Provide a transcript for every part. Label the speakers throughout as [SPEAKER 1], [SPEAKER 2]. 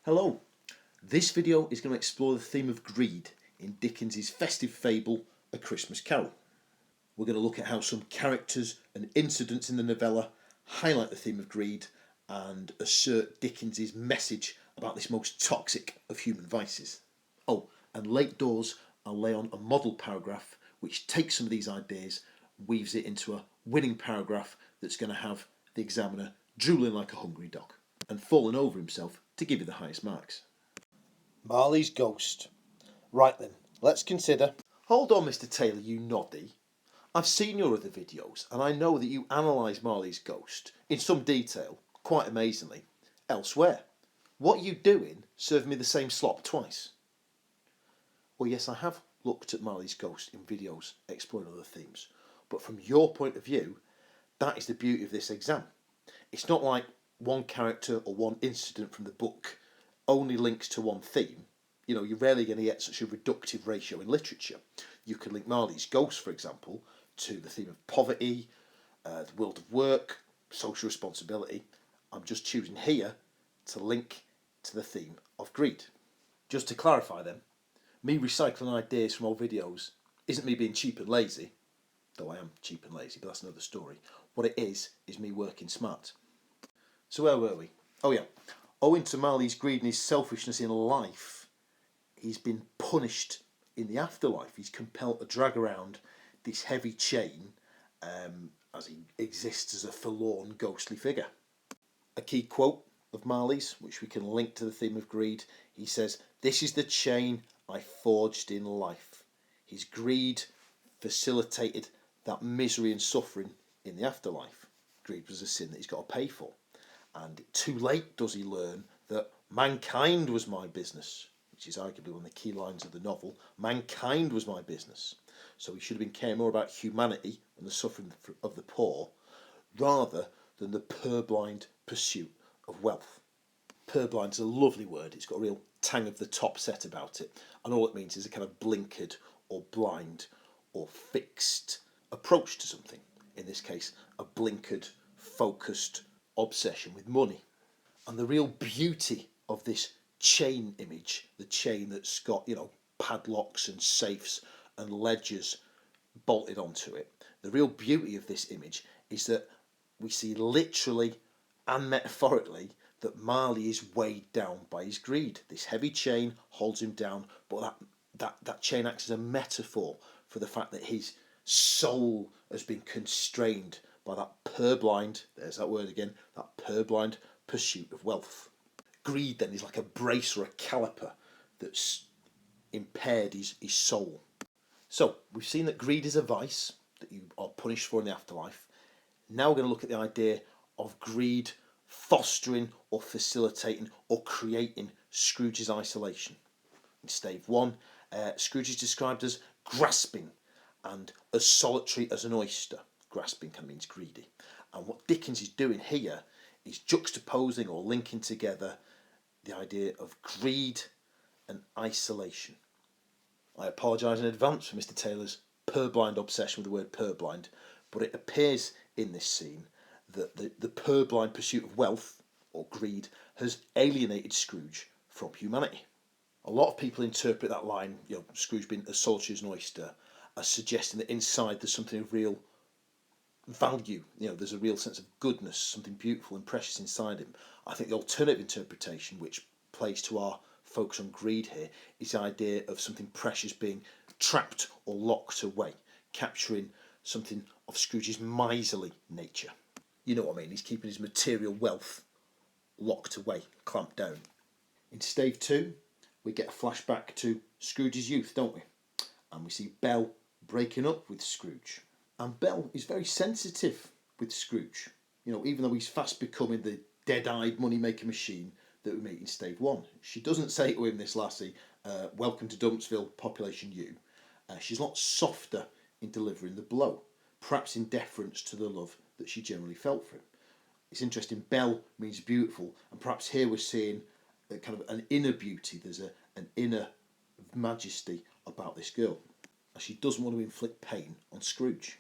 [SPEAKER 1] Hello, this video is going to explore the theme of greed in Dickens's festive fable, A Christmas Carol. We're going to look at how some characters and incidents in the novella highlight the theme of greed and assert Dickens's message about this most toxic of human vices. Oh, and late doors, I'll lay on a model paragraph which takes some of these ideas, weaves it into a winning paragraph that's going to have the examiner drooling like a hungry dog and falling over himself to give you the highest marks.
[SPEAKER 2] Marley's ghost. Right then, let's consider...
[SPEAKER 1] Hold on, Mr. Taylor, you noddy. I've seen your other videos and I know that you analyse Marley's ghost in some detail, quite amazingly, elsewhere. What are you doing serving me the same slop twice? Well, yes, I have looked at Marley's ghost in videos exploring other themes, but from your point of view, that is the beauty of this exam. It's not like one character or one incident from the book only links to one theme. You know, you're rarely going to get such a reductive ratio in literature. You can link Marley's ghost, for example, to the theme of poverty, the world of work, social responsibility. I'm just choosing here to link to the theme of greed. Just to clarify then, me recycling ideas from old videos isn't me being cheap and lazy, though I am cheap and lazy, but that's another story. What it is me working smart. So where were we? Oh yeah, owing to Marley's greed and his selfishness in life, he's been punished in the afterlife. He's compelled to drag around this heavy chain as he exists as a forlorn, ghostly figure. A key quote of Marley's, which we can link to the theme of greed, he says, "This is the chain I forged in life." His greed facilitated that misery and suffering in the afterlife. Greed was a sin that he's got to pay for. And too late does he learn that mankind was my business, which is arguably one of the key lines of the novel. Mankind was my business. So he should have been caring more about humanity and the suffering of the poor, rather than the purblind pursuit of wealth. Purblind is a lovely word. It's got a real tang of the top set about it. And all it means is a kind of blinkered or blind or fixed approach to something. In this case, a blinkered, focused obsession with money. And the real beauty of this chain image, the chain that's got, padlocks and safes and ledgers bolted onto it, the real beauty of this image is that we see literally and metaphorically that Marley is weighed down by his greed. This heavy chain holds him down, but that chain acts as a metaphor for the fact that his soul has been constrained by that purblind, there's that word again, that purblind pursuit of wealth. Greed then is like a brace or a caliper that's impaired his soul. So we've seen that greed is a vice that you are punished for in the afterlife. Now we're going to look at the idea of greed fostering or facilitating or creating Scrooge's isolation. In Stave 1, Scrooge is described as grasping and as solitary as an oyster. Grasping kind of means greedy. And what Dickens is doing here is juxtaposing or linking together the idea of greed and isolation. I apologise in advance for Mr. Taylor's purblind obsession with the word purblind, but it appears in this scene that the purblind pursuit of wealth, or greed, has alienated Scrooge from humanity. A lot of people interpret that line, Scrooge being as solitary as an oyster, as suggesting that inside there's something of real value, there's a real sense of goodness, something beautiful and precious inside him. I think the alternative interpretation, which plays to our focus on greed here, is the idea of something precious being trapped or locked away, capturing something of Scrooge's miserly nature. You know what I mean? He's keeping his material wealth locked away, clamped down. In Stave 2, we get a flashback to Scrooge's youth, don't we? And we see Belle breaking up with Scrooge. And Belle is very sensitive with Scrooge, even though he's fast becoming the dead-eyed money-making machine that we meet in Stave 1. She doesn't say to him, this lassie, "Welcome to Dumpsville, population U." She's a lot softer in delivering the blow, perhaps in deference to the love that she generally felt for him. It's interesting, Belle means beautiful, and perhaps here we're seeing a kind of an inner beauty. There's an inner majesty about this girl, and she doesn't want to inflict pain on Scrooge.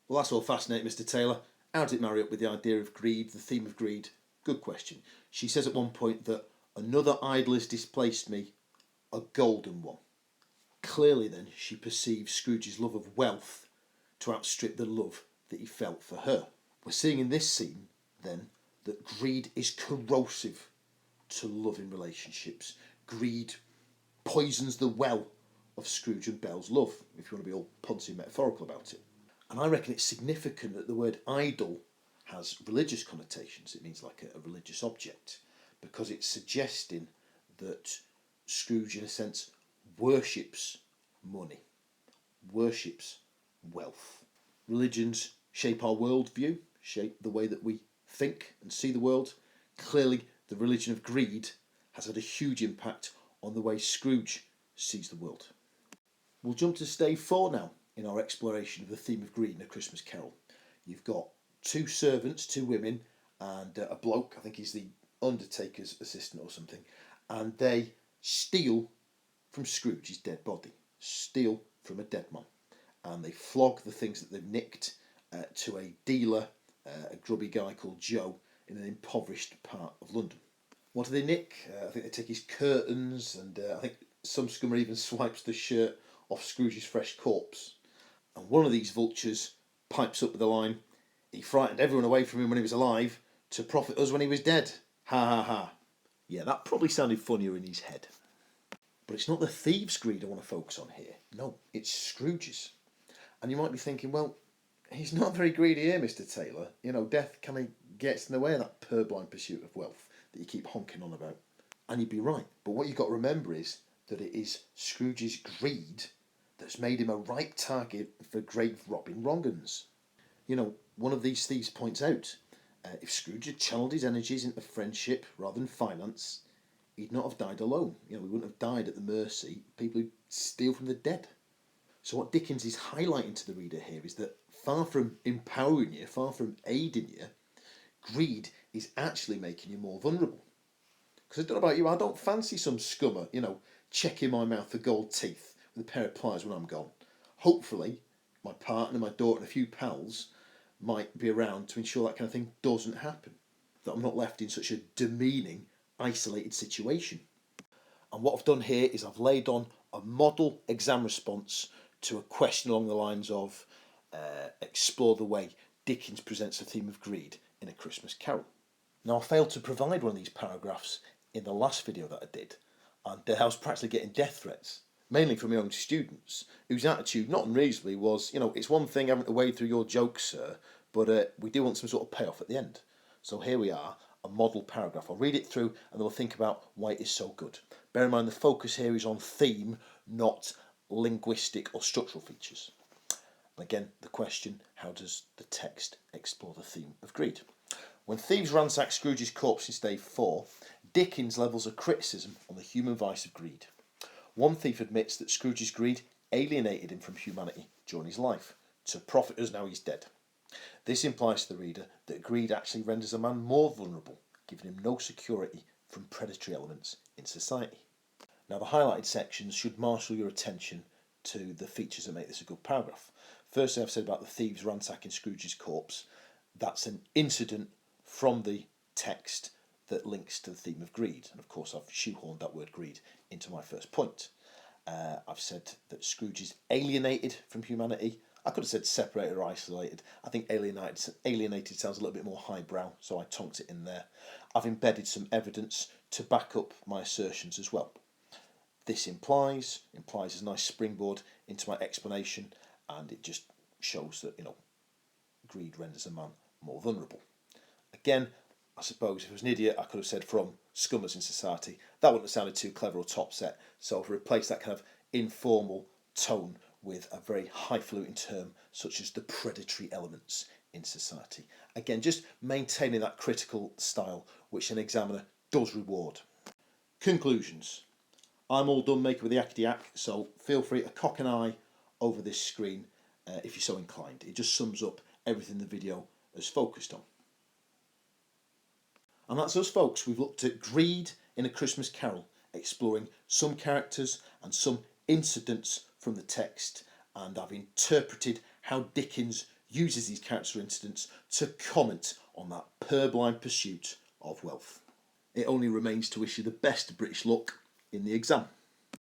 [SPEAKER 1] Well, that's all fascinating, Mr. Taylor. How does it marry up with the idea of greed, the theme of greed? Good question. She says at one point that Another idol has displaced me, a golden one. Clearly then she perceives Scrooge's love of wealth to outstrip the love that he felt for her. We're seeing in this scene then that greed is corrosive to love in relationships. Greed poisons the well of Scrooge and Belle's love, if you want to be all poncy and metaphorical about it. And I reckon it's significant that the word idol has religious connotations. It means like a religious object, because it's suggesting that Scrooge, in a sense, worships money, worships wealth. Religions shape our worldview, shape the way that we think and see the world. Clearly, the religion of greed has had a huge impact on the way Scrooge sees the world. We'll jump to Stave 4 now in our exploration of the theme of greed in A Christmas Carol. You've got two servants, two women, and a bloke, I think he's the undertaker's assistant or something, and they steal from Scrooge's dead body, steal from a dead man, and they flog the things that they've nicked to a dealer, a grubby guy called Joe, in an impoverished part of London. What do they nick? I think they take his curtains, and I think some scummer even swipes the shirt off Scrooge's fresh corpse. And one of these vultures pipes up with the line, "He frightened everyone away from him when he was alive, to profit us when he was dead. Ha ha ha." Yeah, that probably sounded funnier in his head. But it's not the thieves' greed I want to focus on here. No, it's Scrooge's. And you might be thinking, well, he's not very greedy here, Mr. Taylor. You know, death kind of gets in the way of that purblind pursuit of wealth that you keep honking on about. And you'd be right. But what you've got to remember is that it is Scrooge's greed that's made him a ripe target for grave robbing wrong-uns. You know, one of these thieves points out, if Scrooge had channeled his energies into friendship rather than finance, he'd not have died alone. You know, he wouldn't have died at the mercy of people who steal from the dead. So what Dickens is highlighting to the reader here is that far from empowering you, far from aiding you, greed is actually making you more vulnerable. Because I don't know about you, I don't fancy some scummer, you know, checking my mouth for gold teeth with a pair of pliers when I'm gone. Hopefully, my partner, my daughter and a few pals might be around to ensure that kind of thing doesn't happen. That I'm not left in such a demeaning, isolated situation. And what I've done here is I've laid on a model exam response to a question along the lines of explore the way Dickens presents the theme of greed in A Christmas Carol. Now I failed to provide one of these paragraphs in the last video that I did, and I was practically getting death threats, mainly from my own students, whose attitude, not unreasonably, was, you know, it's one thing having to wade through your jokes, sir, but we do want some sort of payoff at the end. So here we are, a model paragraph. I'll read it through and then we'll think about why it is so good. Bear in mind the focus here is on theme, not linguistic or structural features. And again, the question, how does the text explore the theme of greed? When thieves ransack Scrooge's corpse in Stave 4, Dickens levels a criticism on the human vice of greed. One thief admits that Scrooge's greed alienated him from humanity during his life, to profit us now he's dead. This implies to the reader that greed actually renders a man more vulnerable, giving him no security from predatory elements in society. Now the highlighted sections should marshal your attention to the features that make this a good paragraph. Firstly, I've said about the thieves ransacking Scrooge's corpse. That's an incident from the text that links to the theme of greed. And of course I've shoehorned that word greed into my first point. I've said that Scrooge is alienated from humanity. I could have said separated or isolated. I think alienated sounds a little bit more highbrow, so I tonked it in there. I've embedded some evidence to back up my assertions as well. This implies is a nice springboard into my explanation, and it just shows that, you know, greed renders a man more vulnerable. Again, I suppose if I was an idiot, I could have said from scummers in society. That wouldn't have sounded too clever or top set, so I've replaced that kind of informal tone with a very highfalutin term such as the predatory elements in society. Again, just maintaining that critical style which an examiner does reward. Conclusions. I'm all done making with the yakety-yak, so feel free to cock an eye over this screen if you're so inclined. It just sums up everything the video has focused on. And that's us, folks. We've looked at greed in A Christmas Carol, exploring some characters and some incidents from the text, and I've interpreted how Dickens uses these character incidents to comment on that purblind pursuit of wealth. It only remains to wish you the best British luck in the exam.